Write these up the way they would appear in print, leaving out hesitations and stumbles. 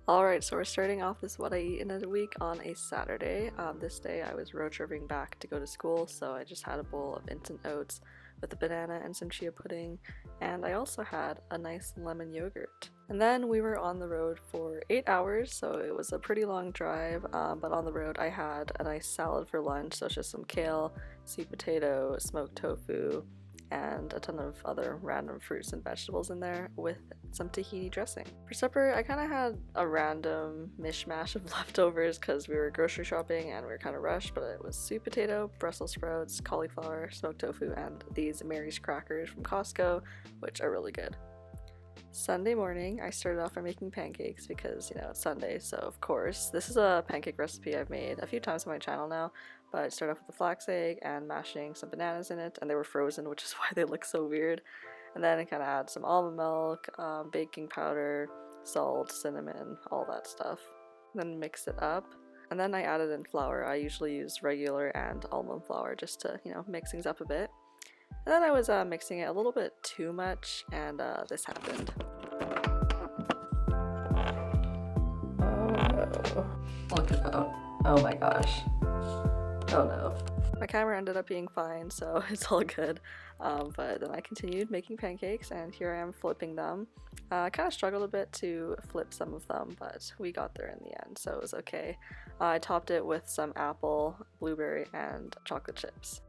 Alright, so we're starting off this what I eat in a week on a Saturday. This day I was road tripping back to go to school, so I just had a bowl of instant oats with a banana and some chia pudding, and I also had a nice lemon yogurt. And then we were on the road for 8 hours, so it was a pretty long drive, but on the road I had a nice salad for lunch, so it's just some kale, sweet potato, smoked tofu, and a ton of other random fruits and vegetables in there with some tahini dressing. For supper, I kind of had a random mishmash of leftovers because we were grocery shopping and we were kind of rushed, but it was sweet potato, Brussels sprouts, cauliflower, smoked tofu, and these Mary's crackers from Costco, which are really good. Sunday morning, I started off by making pancakes because, it's Sunday, so of course. This is a pancake recipe I've made a few times on my channel now, but I started off with a flax egg and mashing some bananas in it, and they were frozen, which is why they look so weird. And then I kind of add some almond milk, baking powder, salt, cinnamon, all that stuff. Then mix it up. And then I added in flour. I usually use regular and almond flour just to, mix things up a bit. And then I was mixing it a little bit too much, and this happened. Oh, look at that. Oh my gosh. Oh no. My camera ended up being fine, so it's all good. But then I continued making pancakes, and here I am flipping them. I kind of struggled a bit to flip some of them, but we got there in the end, so it was okay. I topped it with some apple, blueberry, and chocolate chips.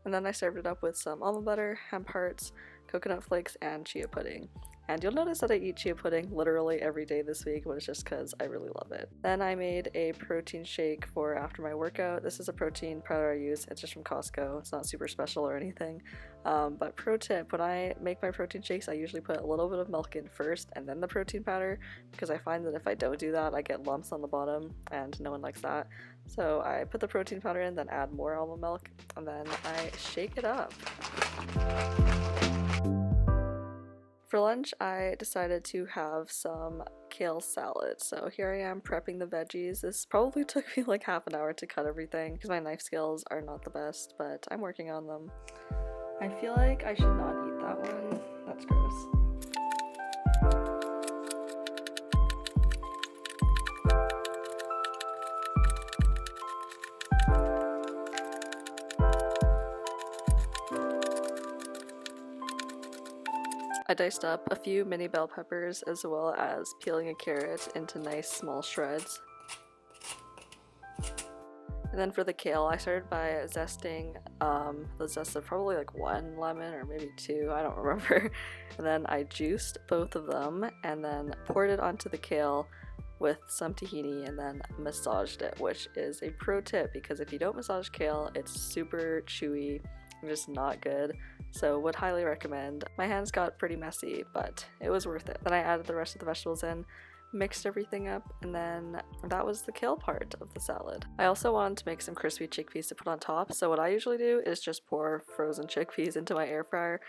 And then I served it up with some almond butter, hemp hearts, coconut flakes, and chia pudding. And you'll notice that I eat chia pudding literally every day this week, but it's just because I really love it. Then I made a protein shake for after my workout. This is a protein powder I use. It's just from Costco. It's not super special or anything. But pro tip, when I make my protein shakes, I usually put a little bit of milk in first and then the protein powder, because I find that if I don't do that, I get lumps on the bottom, and no one likes that. So I put the protein powder in, then add more almond milk, and then I shake it up. For lunch, I decided to have some kale salad. So here I am prepping the veggies. This probably took me like half an hour to cut everything because my knife skills are not the best, but I'm working on them. I feel like I should not eat that one. That's gross. I diced up a few mini bell peppers as well as peeling a carrot into nice small shreds. And then for the kale, I started by zesting the zest of probably like 1 lemon or maybe 2, I don't remember. And then I juiced both of them and then poured it onto the kale with some tahini and then massaged it, which is a pro tip because if you don't massage kale, it's super chewy and just not good. So would highly recommend. My hands got pretty messy, but it was worth it. Then I added the rest of the vegetables in, mixed everything up, and then that was the kale part of the salad. I also wanted to make some crispy chickpeas to put on top, so what I usually do is just pour frozen chickpeas into my air fryer.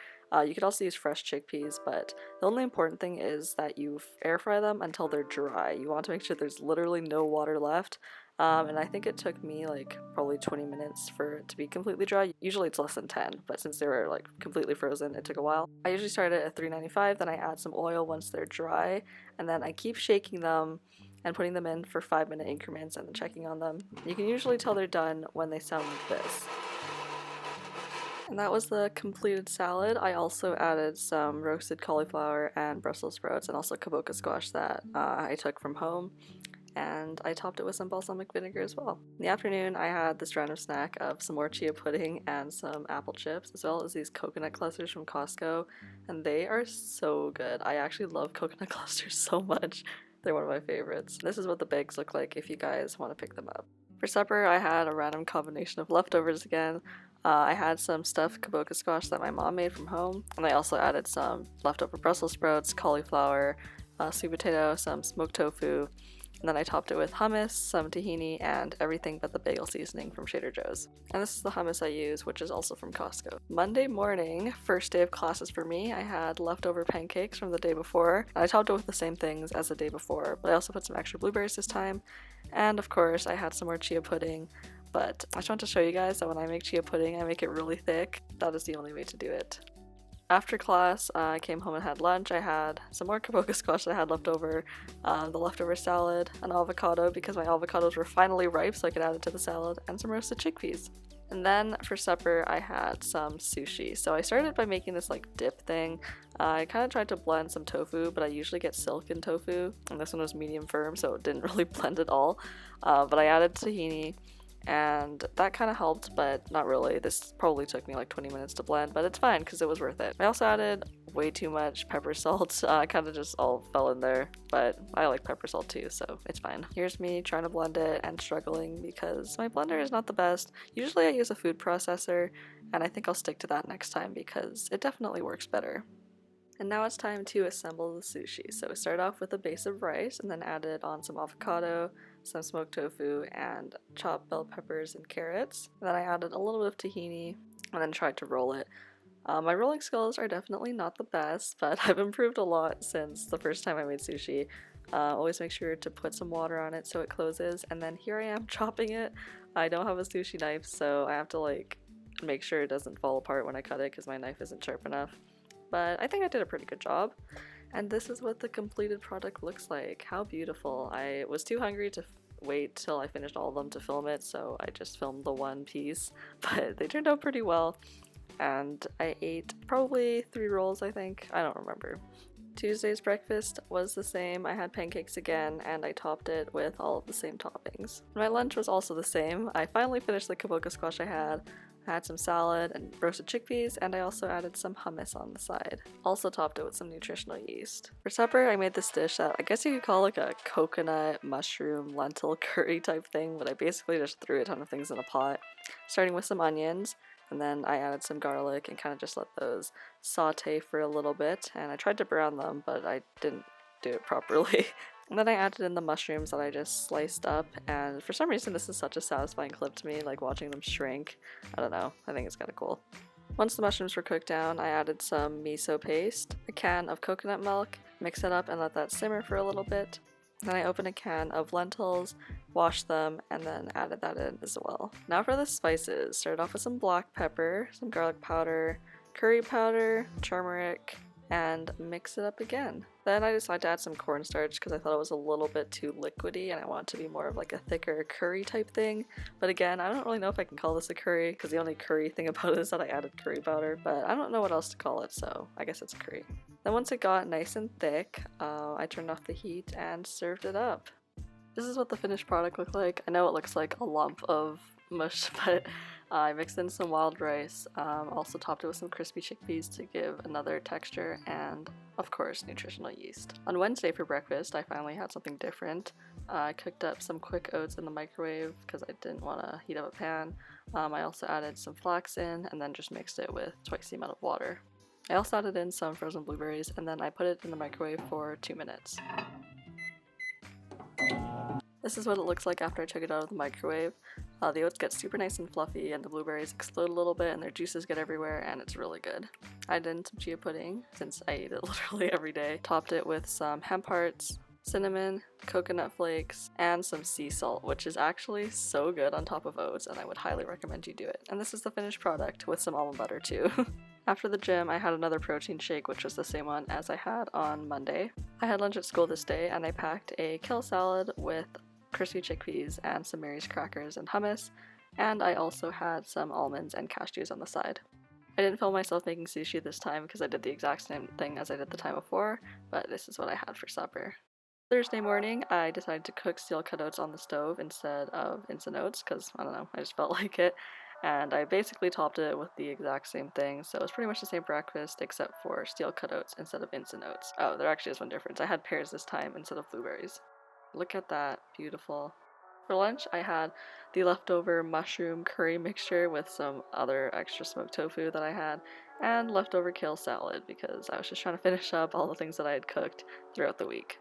You could also use fresh chickpeas, but the only important thing is that you air fry them until they're dry. You want to make sure there's literally no water left. And I think it took me like probably 20 minutes for it to be completely dry. Usually it's less than 10, but since they were like completely frozen, it took a while. I usually start it at 395, then I add some oil once they're dry, and then I keep shaking them and putting them in for 5-minute increments and then checking on them. You can usually tell they're done when they sound like this. And that was the completed salad. I also added some roasted cauliflower and Brussels sprouts and also kabocha squash that I took from home. And I topped it with some balsamic vinegar as well. In the afternoon, I had this random snack of some more chia pudding and some apple chips, as well as these coconut clusters from Costco, and they are so good. I actually love coconut clusters so much. They're one of my favorites. This is what the bags look like if you guys want to pick them up. For supper, I had a random combination of leftovers again. I had some stuffed kabocha squash that my mom made from home, and I also added some leftover Brussels sprouts, cauliflower, sweet potato, some smoked tofu, and then I topped it with hummus, some tahini, and everything but the bagel seasoning from Trader Joe's. And this is the hummus I use, which is also from Costco. Monday morning, first day of classes for me, I had leftover pancakes from the day before. And I topped it with the same things as the day before, but I also put some extra blueberries this time. And of course, I had some more chia pudding. But I just want to show you guys that when I make chia pudding, I make it really thick. That is the only way to do it. After class, I came home and had lunch. I had some more kaboga squash that I had left over, the leftover salad, an avocado because my avocados were finally ripe so I could add it to the salad, and some roasted chickpeas. And then for supper, I had some sushi. So I started by making this like dip thing. I kind of tried to blend some tofu, but I usually get silken tofu, and this one was medium firm, so it didn't really blend at all. But I added tahini, and that kind of helped, but not really. This probably took me like 20 minutes to blend, but it's fine because it was worth it. I also added way too much pepper salt. Kind of just all fell in there, but I like pepper salt too, so it's fine. Here's me trying to blend it and struggling because my blender is not the best. Usually I use a food processor, and I think I'll stick to that next time because it definitely works better. And now it's time to assemble the sushi. So we started off with a base of rice and then added on some avocado, some smoked tofu, and chopped bell peppers and carrots. And then I added a little bit of tahini and then tried to roll it. My rolling skills are definitely not the best, but I've improved a lot since the first time I made sushi. Always make sure to put some water on it so it closes, and then here I am chopping it. I don't have a sushi knife, so I have to like make sure it doesn't fall apart when I cut it because my knife isn't sharp enough. But I think I did a pretty good job. And this is what the completed product looks like. How beautiful. I was too hungry to wait till I finished all of them to film it, so I just filmed the one piece. But they turned out pretty well. And I ate probably 3 rolls, I think. I don't remember. Tuesday's breakfast was the same. I had pancakes again, and I topped it with all of the same toppings. My lunch was also the same. I finally finished the kaboga squash I had some salad and roasted chickpeas, and I also added some hummus on the side. Also topped it with some nutritional yeast. For supper, I made this dish that I guess you could call like a coconut, mushroom, lentil curry type thing, but I basically just threw a ton of things in a pot, starting with some onions, and then I added some garlic and kind of just let those saute for a little bit, and I tried to brown them, but I didn't do it properly. And then I added in the mushrooms that I just sliced up, and for some reason this is such a satisfying clip to me, like watching them shrink. I don't know, I think it's kind of cool. Once the mushrooms were cooked down, I added some miso paste, a can of coconut milk, mix it up and let that simmer for a little bit. Then I opened a can of lentils, washed them, and then added that in as well. Now for the spices. Started off with some black pepper, some garlic powder, curry powder, turmeric, and mix it up again. Then I decided to add some cornstarch because I thought it was a little bit too liquidy and I want it to be more of like a thicker curry type thing. But again, I don't really know if I can call this a curry because the only curry thing about it is that I added curry powder, but I don't know what else to call it, so I guess it's a curry. Then once it got nice and thick, I turned off the heat and served it up. This is what the finished product looked like. I know it looks like a lump of mush, but I mixed in some wild rice, also topped it with some crispy chickpeas to give another texture, and of course nutritional yeast. On Wednesday for breakfast, I finally had something different. I cooked up some quick oats in the microwave because I didn't want to heat up a pan. I also added some flax in and then just mixed it with twice the amount of water. I also added in some frozen blueberries and then I put it in the microwave for 2 minutes. This is what it looks like after I took it out of the microwave. The oats get super nice and fluffy and the blueberries explode a little bit and their juices get everywhere and it's really good. I added in some chia pudding since I eat it literally every day. Topped it with some hemp hearts, cinnamon, coconut flakes, and some sea salt, which is actually so good on top of oats and I would highly recommend you do it. And this is the finished product with some almond butter too. After the gym, I had another protein shake, which was the same one as I had on Monday. I had lunch at school this day and I packed a kale salad with crispy chickpeas and some Mary's crackers and hummus, and I also had some almonds and cashews on the side. I didn't film myself making sushi this time because I did the exact same thing as I did the time before, but this is what I had for supper. Thursday morning, I decided to cook steel cut oats on the stove instead of instant oats because, I don't know, I just felt like it. And I basically topped it with the exact same thing, so it was pretty much the same breakfast except for steel cut oats instead of instant oats. Oh, there actually is one difference. I had pears this time instead of blueberries. Look at that, beautiful. For lunch, I had the leftover mushroom curry mixture with some other extra smoked tofu that I had, and leftover kale salad because I was just trying to finish up all the things that I had cooked throughout the week.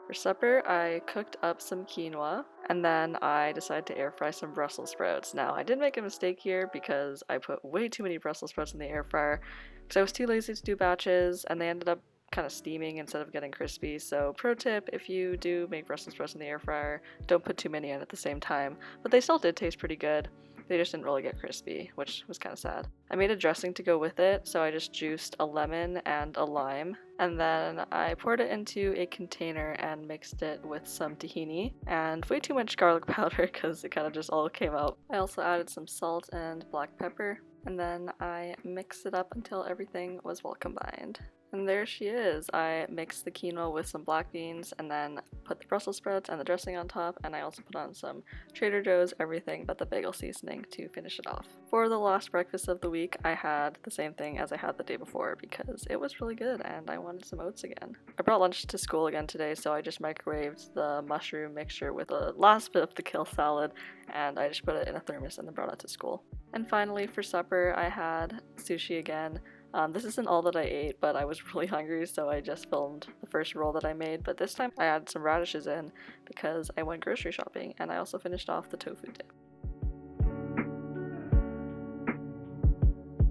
For supper, I cooked up some quinoa, and then I decided to air fry some Brussels sprouts. Now, I did make a mistake here because I put way too many Brussels sprouts in the air fryer because I was too lazy to do batches, and they ended up kind of steaming instead of getting crispy. So pro tip, if you do make Brussels sprouts in the air fryer, don't put too many in at the same time, but they still did taste pretty good. They just didn't really get crispy, which was kind of sad. I made a dressing to go with it, so I just juiced a lemon and a lime, and then I poured it into a container and mixed it with some tahini and way too much garlic powder because it kind of just all came out. I also added some salt and black pepper, and then I mixed it up until everything was well combined. And there she is. I mixed the quinoa with some black beans and then put the Brussels sprouts and the dressing on top, and I also put on some Trader Joe's everything but the bagel seasoning to finish it off. For the last breakfast of the week, I had the same thing as I had the day before because it was really good and I wanted some oats again. I brought lunch to school again today, so I just microwaved the mushroom mixture with the last bit of the kale salad, and I just put it in a thermos and then brought it to school. And finally for supper, I had sushi again. This isn't all that I ate, but I was really hungry, so I just filmed the first roll that I made, but this time I added some radishes in because I went grocery shopping, and I also finished off the tofu dip.